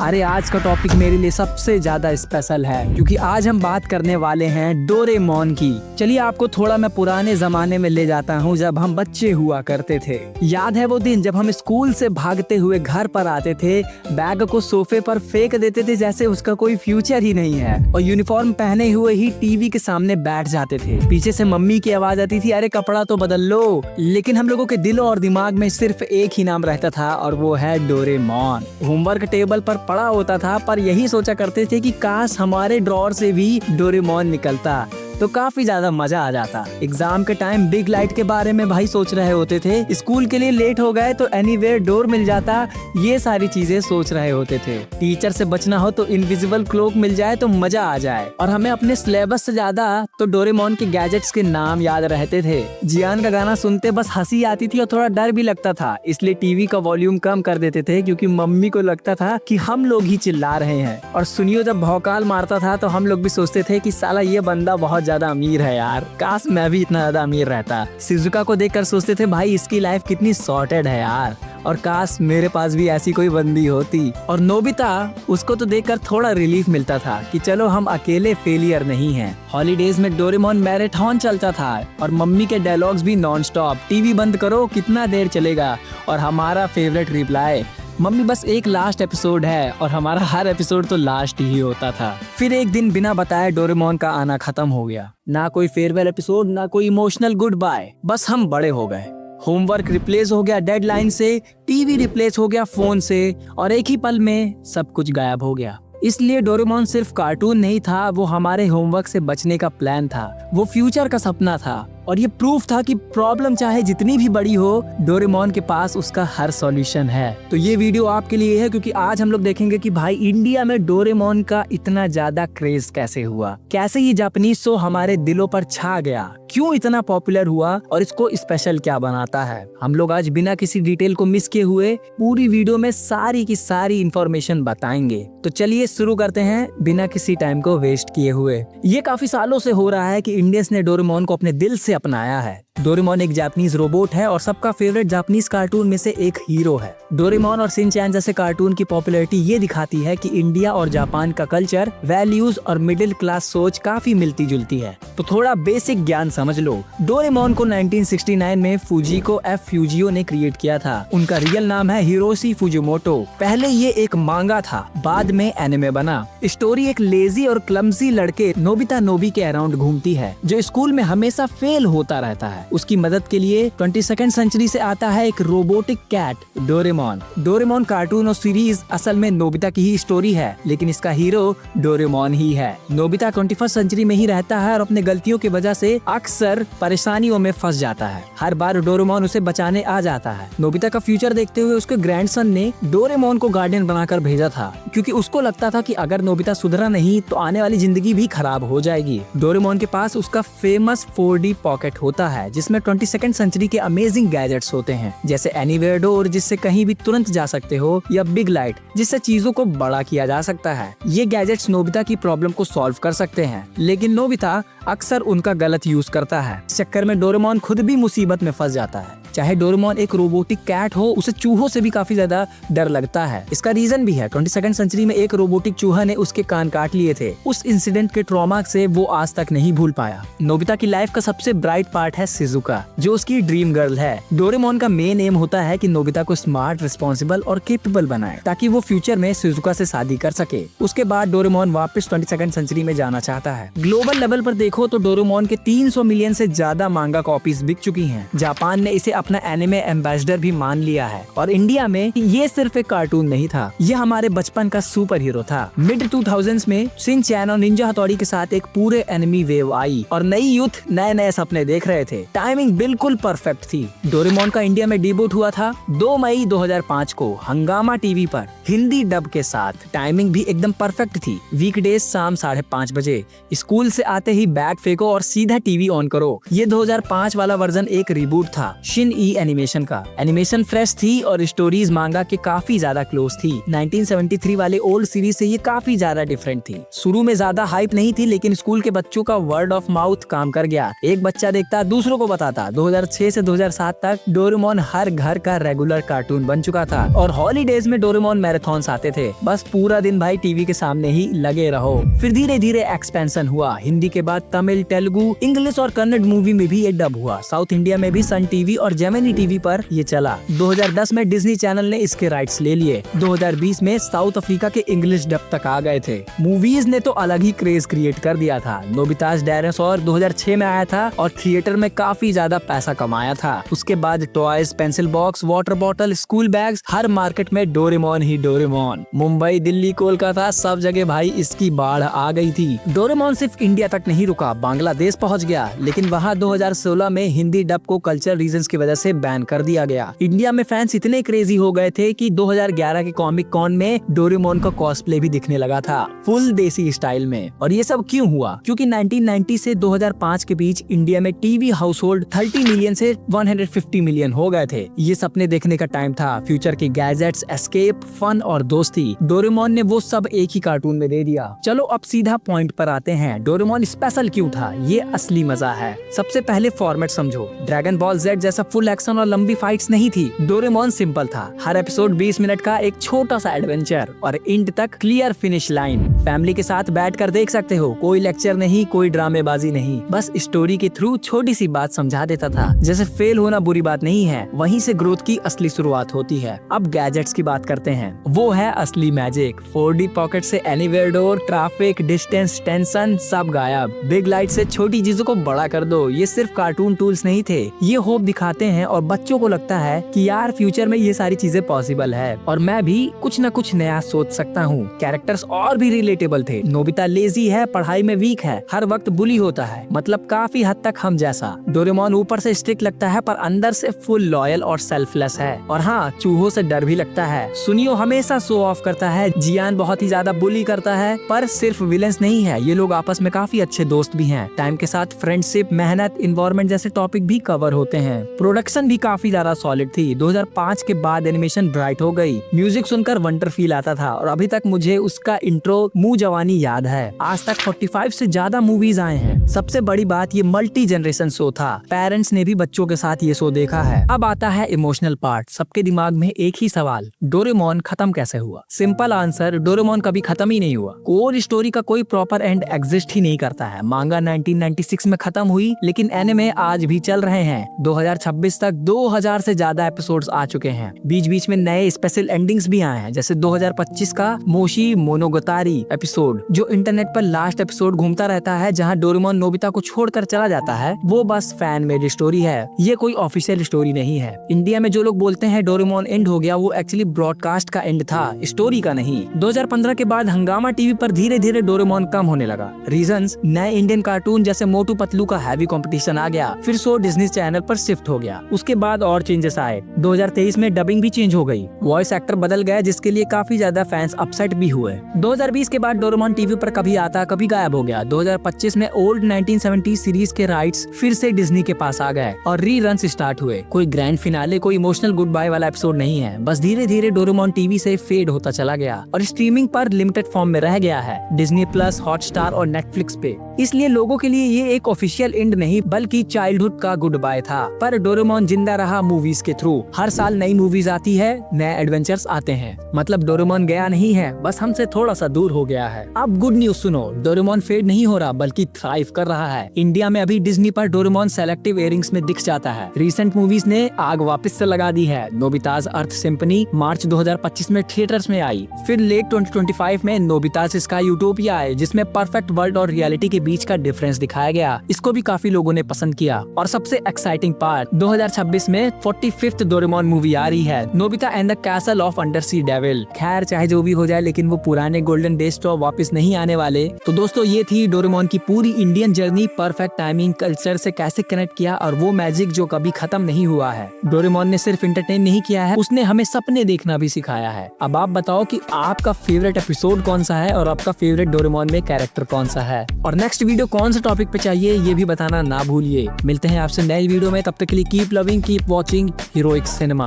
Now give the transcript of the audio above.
अरे आज का टॉपिक मेरे लिए सबसे ज्यादा स्पेशल है क्योंकि आज हम बात करने वाले हैं डोरेमोन की। चलिए आपको थोड़ा मैं पुराने जमाने में ले जाता हूँ जब हम बच्चे हुआ करते थे। याद है वो दिन जब हम स्कूल से भागते हुए घर पर आते थे, बैग को सोफे पर फेंक देते थे जैसे उसका कोई फ्यूचर ही नहीं है, और यूनिफॉर्म पहने हुए ही टीवी के सामने बैठ जाते थे। पीछे से मम्मी की आवाज आती थी, अरे कपड़ा तो बदल लो। लेकिन हम लोगों के दिलों और दिमाग में सिर्फ एक ही नाम रहता था और वो है डोरेमोन। होमवर्क टेबल पर पड़ा होता था, पर यही सोचा करते थे कि काश हमारे ड्रॉअर से भी डोरेमोन निकलता तो काफी ज्यादा मजा आ जाता। एग्जाम के टाइम बिग लाइट के बारे में भाई सोच रहे होते थे, स्कूल के लिए लेट हो गए तो एनीवेयर डोर मिल जाता, ये सारी चीजें सोच रहे होते थे। टीचर से बचना हो तो इनविजिबल क्लोक मिल जाए तो मजा आ जाए, और हमें अपने सिलेबस से ज्यादा तो डोरेमोन के गैजेट्स के नाम याद रहते थे। जियान का गाना सुनते बस हंसी आती थी और थोड़ा डर भी लगता था, इसलिए टीवी का वॉल्यूम कम कर देते थे क्योंकि मम्मी को लगता था कि हम लोग ही चिल्ला रहे हैं। और सुनियो जब भौकाल मारता था तो हम लोग भी सोचते थे कि साला ये बंदा बहुत ज्यादा अमीर है यार, काश मैं भी इतना ज्यादा अमीर रहता। शिजुका को देखकर सोचते थे भाई इसकी लाइफ कितनी सॉर्टेड है यार, और काश मेरे पास भी ऐसी कोई बंदी होती। और नोबिता, उसको तो देखकर थोड़ा रिलीफ मिलता था कि चलो हम अकेले फेलियर नहीं हैं। हॉलीडेज में डोरेमोन मैराथन चलता था और मम्मी के डायलॉग्स भी नॉन स्टॉप, टीवी बंद करो कितना देर चलेगा, और हमारा फेवरेट रिप्लाई, मम्मी बस एक लास्ट एपिसोड है, और हमारा हर एपिसोड तो लास्ट ही होता था। फिर एक दिन बिना बताए डोरेमोन का आना खत्म हो गया, ना कोई फेयरवेल एपिसोड, ना कोई इमोशनल गुड बाय, बस हम बड़े हो गए। होमवर्क रिप्लेस हो गया डेडलाइन से, टीवी रिप्लेस हो गया फोन से, और एक ही पल में सब कुछ गायब हो गया। इसलिए डोरेमोन सिर्फ कार्टून नहीं था, वो हमारे होमवर्क से बचने का प्लान था, वो फ्यूचर का सपना था, और ये प्रूफ था कि प्रॉब्लम चाहे जितनी भी बड़ी हो, डोरेमोन के पास उसका हर सॉल्यूशन है। तो ये वीडियो आपके लिए है क्योंकि आज हम लोग देखेंगे कि भाई इंडिया में डोरेमोन का इतना ज्यादा क्रेज कैसे हुआ, कैसे ये जापानीज शो हमारे दिलों पर छा गया, क्यों इतना पॉपुलर हुआ और इसको स्पेशल क्या बनाता है। हम लोग आज बिना किसी डिटेल को मिस किए हुए पूरी वीडियो में सारी की सारी इंफॉर्मेशन बताएंगे। तो चलिए शुरू करते हैं बिना किसी टाइम को वेस्ट किए हुए। ये काफी सालों से हो रहा है कि इंडियंस ने डोरेमोन को अपने दिल से अपनाया है। डोरेमोन एक जापानीज रोबोट है और सबका फेवरेट जापानीज कार्टून में से एक हीरो है। डोरेमोन और शिनचैन जैसे कार्टून की पॉपुलैरिटी ये दिखाती है कि इंडिया और जापान का कल्चर, वैल्यूज और मिडिल क्लास सोच काफी मिलती जुलती है। तो थोड़ा बेसिक ज्ञान समझ लो। डोरेमोन को 1969 में फुजिको एफ फ्यूजियो ने क्रिएट किया था। उनका रियल नाम है हिरोशी फुजिमोटो। पहले ये एक मांगा था, बाद में एनिमे बना। स्टोरी एक लेजी और क्लमजी लड़के नोबिता नोबी के अराउंड घूमती है जो स्कूल में हमेशा फेल होता रहता है। उसकी मदद के लिए 22nd सेंचुरी से आता है एक robotic cat Doraemon. Doraemon cartoon और सीरीज असल में नोबिता की ही स्टोरी है, लेकिन इसका हीरो डोरेमोन ही है। नोबिता 21st सेंचुरी में ही रहता है और अपने गलतियों की वजह से अक्सर परेशानियों में फंस जाता है। हर बार डोरेमोन उसे बचाने आ जाता है। नोबिता का फ्यूचर देखते हुए उसके ग्रैंडसन ने डोरेमोन को गार्डियन बनाकर भेजा था, क्योंकि उसको लगता था कि अगर नोबिता सुधरा नहीं तो आने वाली जिंदगी भी खराब हो जाएगी। डोरेमोन के पास उसका फेमस 4D पॉकेट होता है जिसमें 22nd सेंचुरी के अमेजिंग गैजेट्स होते हैं, जैसे एनीवेयर डोर जिससे कहीं भी तुरंत जा सकते हो, या बिग लाइट जिससे चीजों को बड़ा किया जा सकता है। ये गैजेट्स नोबिता की प्रॉब्लम को सॉल्व कर सकते हैं, लेकिन नोबिता अक्सर उनका गलत यूज करता है। इस चक्कर में डोरेमोन खुद भी मुसीबत में फंस जाता है। चाहे डोरेमोन एक रोबोटिक कैट हो, उसे चूहों से भी काफी ज्यादा डर लगता है। इसका रीजन भी है, 22nd सेंचुरी में एक रोबोटिक चूहा ने उसके कान काट लिए थे। उस इंसिडेंट के ट्रॉमा से वो आज तक नहीं भूल पाया। नोबिता की लाइफ का सबसे ब्राइट पार्ट है शिजुका, जो उसकी ड्रीम गर्ल है। डोरेमोन का मेन एम होता है कि नोबिता को स्मार्ट, रिस्पॉन्सिबल और केपेबल बनाए ताकि वो फ्यूचर में शिजुका से शादी कर सके। उसके बाद डोरेमोन वापस 22nd सेंचुरी में जाना चाहता है। ग्लोबल लेवल पर देखो तो डोरेमोन के 300 मिलियन से ज्यादा मांगा कॉपीज बिक चुकी हैं। जापान ने इसे अपना एनिमे एम्बेसडर भी मान लिया है, और इंडिया में ये सिर्फ एक कार्टून नहीं था, ये हमारे बचपन का सुपर हीरो था। मिड 2000s में शिनचैन और निंजा हथौड़ी के साथ एक पूरे एनिमी वेव आई और नई यूथ नए नए सपने देख रहे थे। टाइमिंग बिल्कुल परफेक्ट थी। डोरेमोन का इंडिया में डेब्यूट हुआ था 2 मई 2005 को हंगामा टीवी पर हिंदी डब के साथ। टाइमिंग भी एकदम परफेक्ट थी। वीकडेज शाम 5:30 बजे। स्कूल से आते ही बैग फेंको और सीधा टीवी ऑन करो। ये 2005 वाला वर्जन एक रिबूट था। शिन E एनिमेशन का। एनिमेशन फ्रेश थी और स्टोरीज मांगा के काफी ज्यादा क्लोज थी। 1973 वाले ओल्ड सीरीज से ये काफी ज्यादा डिफरेंट थी। शुरू में ज्यादा हाइप नहीं थी, लेकिन स्कूल के बच्चों का वर्ड ऑफ माउथ काम कर गया। एक बच्चा देखता दूसरों को बताता। 2006 से 2007 तक डोरेमोन हर घर का रेगुलर कार्टून बन चुका था और हॉलीडेज में डोरेमोन मैराथन्स आते थे। बस पूरा दिन भाई टीवी के सामने ही लगे रहो। फिर धीरे धीरे एक्सपेंशन हुआ। हिंदी के बाद तमिल, तेलुगु, इंग्लिश और कन्नड़ मूवी में भी ये डब हुआ। साउथ इंडिया में भी सन टीवी और जेमिनी टीवी पर ये चला। 2010 में डिज्नी चैनल ने इसके राइट्स ले लिए। 2020 में साउथ अफ्रीका के इंग्लिश डब तक आ गए थे। मूवीज ने तो अलग ही क्रेज क्रिएट कर दिया था। नोबितास डायनासोर 2006 में आया था और थिएटर में काफी ज्यादा पैसा कमाया था। उसके बाद toys, pencil box, water bottle, school bags, हर मार्केट में डोरेमोन ही डोरेमोन। मुंबई, दिल्ली, कोलकाता सब जगह भाई इसकी बाढ़ आ गई थी। डोरेमोन सिर्फ इंडिया तक नहीं रुका, बांग्लादेश पहुंच गया, लेकिन वहां 2016 में हिंदी डब को कल्चर रीजंस की वजह से बैन कर दिया गया। इंडिया में फैंस इतने क्रेजी हो गए थे कि 2011 के कॉमिक कॉन में डोरेमोन का कॉस्प्ले भी दिखने लगा था, फुल देसी स्टाइल में। और ये सब क्यों हुआ? क्योंकि 1990 से 2005 के बीच इंडिया में टीवी हाउस होल्ड 30 मिलियन से 150 मिलियन हो गए थे। ये सपने देखने का टाइम था, फ्यूचर के गैजेट्स, एस्केप, फन और दोस्ती। डोरेमोन ने वो सब एक ही कार्टून में दे दिया। चलो अब सीधा पॉइंट पर आते हैं। डोरेमोन स्पेशल क्यों था? ये असली मजा है। सबसे पहले फॉर्मेट समझो। ड्रैगन बॉल जेड जैसा फुल एक्शन और लंबी फाइट्स नहीं थी। डोरेमोन सिंपल था। हर एपिसोड 20 मिनट का एक छोटा सा एडवेंचर और एंड तक क्लियर फिनिश लाइन। फैमिली के साथ बैठकर देख सकते हो। कोई लेक्चर नहीं, कोई ड्रामेबाजी नहीं, बस स्टोरी के थ्रू छोटी सी बात समझा देता था। जैसे फेल होना बुरी बात नहीं है, वहीं से ग्रोथ की असली शुरुआत होती है। अब गैजेट्स की बात करते हैं। वो है असली मैजिक। 4D पॉकेट से anywhere door, traffic, distance, tension सब गायब। बिग लाइट से छोटी चीजों को बड़ा कर दो। ये सिर्फ कार्टून टूल्स नहीं थे, ये होप दिखाते हैं और बच्चों को लगता है कि यार फ्यूचर में ये सारी चीजें पॉसिबल है और मैं भी कुछ न कुछ नया सोच सकता हूँ। कैरेक्टर्स और भी रिलेटेबल थे। नोबिता लेजी है, पढ़ाई में वीक है, हर वक्त बुली होता है, मतलब काफी हद तक हम जैसा। डोरेमोन ऊपर से स्ट्रिक्ट लगता है पर अंदर से फुल लॉयल और सेल्फलेस है। और हाँ, चूहों से डर भी लगता है। सुनियो हमेशा शो ऑफ करता है। जियान बहुत ही ज्यादा बुली करता है, पर सिर्फ विलेंस नहीं है, ये लोग आपस में काफी अच्छे दोस्त भी हैं। टाइम के साथ फ्रेंडशिप, मेहनत, इन्वायरमेंट जैसे टॉपिक भी कवर होते हैं। प्रोडक्शन भी काफी ज्यादा सॉलिड थी। 2005 के बाद एनिमेशन ब्राइट हो गई। म्यूजिक सुनकर वंडर फील आता था और अभी तक मुझे उसका इंट्रो मुंह जवानी याद है। आज तक 45 से ज्यादा मूवीज आए हैं। सबसे बड़ी बात, ये मल्टी जनरेशन शो था। पेरेंट्स ने भी बच्चों के साथ ये शो देखा है। अब आता है इमोशनल पार्ट। सबके दिमाग में एक ही सवाल, डोरेमोन खत्म कैसे हुआ? सिंपल आंसर, डोरेमोन कभी खत्म ही नहीं हुआ। कोर स्टोरी का कोई प्रॉपर एंड एग्जिस्ट ही नहीं करता है। मांगा 1996 में खत्म हुई, लेकिन एनिमे आज भी चल रहे हैं। 2026 तक 2000 से ज्यादा एपिसोड्स आ चुके हैं। बीच बीच में नए स्पेशल एंडिंग्स भी आए हैं, जैसे 2025 का मोशी मोनोगतारी एपिसोड, जो इंटरनेट पर लास्ट एपिसोड घूमता रहता है, जहां डोरेमोन नोबिता को छोड़कर चला जाता है। वो बस फैन मेड स्टोरी है, ये कोई ऑफिशियल स्टोरी नहीं है। इंडिया में जो लोग बोलते हैं डोरेमोन एंड हो गया, वो एक्चुअली ब्रॉडकास्ट का एंड था, स्टोरी का नहीं। 2015 के बाद हंगामा टीवी पर धीरे धीरे डोरेमोन कम होने लगा। रीजंस, नए इंडियन कार्टून जैसे मोटू पतलू का हैवी कंपटीशन आ गया, फिर शो डिज्नी चैनल पर शिफ्ट हो गया। उसके बाद और चेंजेस आए। 2023 में डबिंग भी चेंज हो गई, वॉइस एक्टर बदल गया, जिसके लिए काफी ज्यादा फैंस अपसेट भी हुए। 2020 के बाद डोरेमोन टीवी पर कभी आता कभी गायब हो गया। 2025 में ओल्ड 1970 सीरीज के राइट्स फिर से डिज्नी के पास आ गए और रीरन्स स्टार्ट हुए। कोई ग्रैंड फिनाले, कोई इमोशनल गुड बाय वाला एपिसोड नहीं है, बस धीरे धीरे डोरेमोन टीवी से फेड होता चला गया और स्ट्रीमिंग पर लिमिटेड फॉर्म में रह गया है, डिज्नी प्लस, हॉटस्टार और नेटफ्लिक्स पे। इसलिए लोगों के लिए ये एक ऑफिशियल एंड नहीं, बल्कि चाइल्डहुड का गुड बाय था। पर डोरेमोन जिंदा रहा मूवीज के थ्रू। हर साल नई मूवीज आती है, नए एडवेंचर्स आते हैं, मतलब डोरेमोन गया नहीं है, बस हमसे थोड़ा सा दूर हो गया है। अब गुड न्यूज सुनो, डोरेमोन फेड नहीं हो रहा बल्कि थ्राइव कर रहा है। इंडिया में अभी डिज्नी पर डोरेमोन सेलेक्टिव एयरिंग्स में दिख जाता है। रिसेंट मूवीज ने आग वापस से लगा दी है। नोबिताज अर्थ सिम्फनी मार्च 2025 में थिएटर्स में आई। फिर लेट 2025 में नोबिताज स्काई यूटोपिया आए, जिसमें परफेक्ट वर्ल्ड और रियलिटी के बीच का डिफरेंस दिखाया गया। इसको भी काफी लोगों ने पसंद किया। और सबसे एक्साइटिंग पार्ट, 2026 में 45th डोरेमोन मूवी आ रही है, Nobita and the castle of undersea devil. खैर चाहे जो भी हो जाए, लेकिन वो पुराने गोल्डन डेज तो वापस नहीं आने वाले। तो दोस्तों, ये थी डोरेमोन की पूरी Indian journey. Perfect timing, culture से कैसे कनेक्ट किया और वो मैजिक जो कभी खत्म नहीं हुआ है। डोरेमोन ने सिर्फ एंटरटेन नहीं किया है, उसने हमें सपने देखना भी सिखाया है। अब आप बताओ कि आपका फेवरेट एपिसोड कौन सा है और आपका फेवरेट डोरेमोन में कैरेक्टर कौन सा है, और नेक्स्ट वीडियो कौन सा टॉपिक पे चाहिए ये भी बताना ना भूलिए। मिलते हैं आपसे नई वीडियो में, तब तक के लिए keep loving, keep watching heroic cinema.